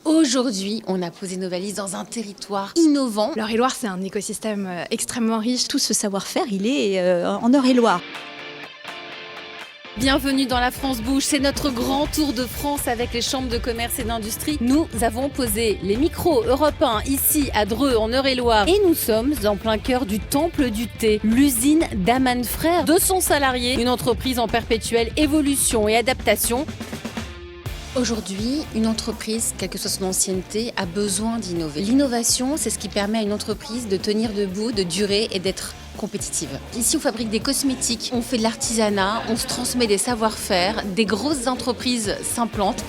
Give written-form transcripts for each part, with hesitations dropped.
Aujourd'hui, on a posé nos valises dans un territoire innovant. L'Eure-et-Loir, c'est un écosystème extrêmement riche. Tout ce savoir-faire, il est en Eure-et-Loir. Bienvenue dans La France Bouge, c'est notre grand tour de France avec les chambres de commerce et d'industrie. Nous avons posé les micros Europe 1 ici à Dreux en Eure-et-Loir et nous sommes en plein cœur du temple du thé, l'usine d'Amann Frères. 200 salariés, une entreprise en perpétuelle évolution et adaptation. Aujourd'hui, une entreprise, quelle que soit son ancienneté, a besoin d'innover. L'innovation, c'est ce qui permet à une entreprise de tenir debout, de durer et d'être compétitive. Ici, on fabrique des cosmétiques, on fait de l'artisanat, on se transmet des savoir-faire, des grosses entreprises s'implantent.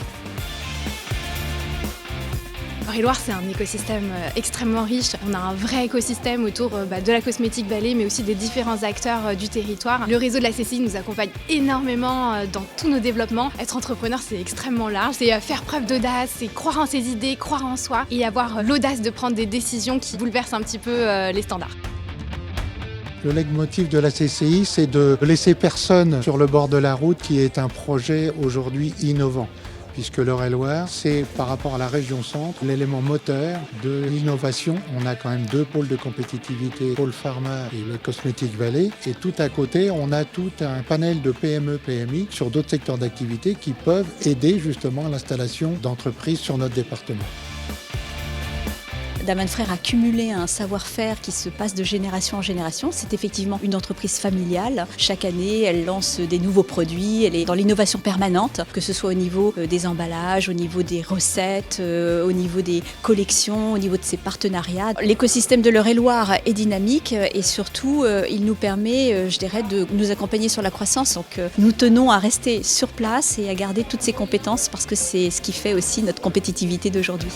L'Eure-et-Loir, c'est un écosystème extrêmement riche. On a un vrai écosystème autour de la cosmétique Ballet, mais aussi des différents acteurs du territoire. Le réseau de la CCI nous accompagne énormément dans tous nos développements. Être entrepreneur, c'est extrêmement large. C'est faire preuve d'audace, c'est croire en ses idées, croire en soi et avoir l'audace de prendre des décisions qui bouleversent un petit peu les standards. Le leitmotiv de la CCI, c'est de laisser personne sur le bord de la route, qui est un projet aujourd'hui innovant. Puisque l'Eure-et-Loir, c'est par rapport à la région centre, l'élément moteur de l'innovation. On a quand même deux pôles de compétitivité, pôle pharma et le cosmétique Vallée. Et tout à côté, on a tout un panel de PME, PMI sur d'autres secteurs d'activité qui peuvent aider justement à l'installation d'entreprises sur notre département. Amann Frères a cumulé un savoir-faire qui se passe de génération en génération. C'est effectivement une entreprise familiale. Chaque année, elle lance des nouveaux produits. Elle est dans l'innovation permanente, que ce soit au niveau des emballages, au niveau des recettes, au niveau des collections, au niveau de ses partenariats. L'écosystème de l'Eure-et-Loir est dynamique et surtout, il nous permet, je dirais, de nous accompagner sur la croissance. Donc, nous tenons à rester sur place et à garder toutes ces compétences parce que c'est ce qui fait aussi notre compétitivité d'aujourd'hui.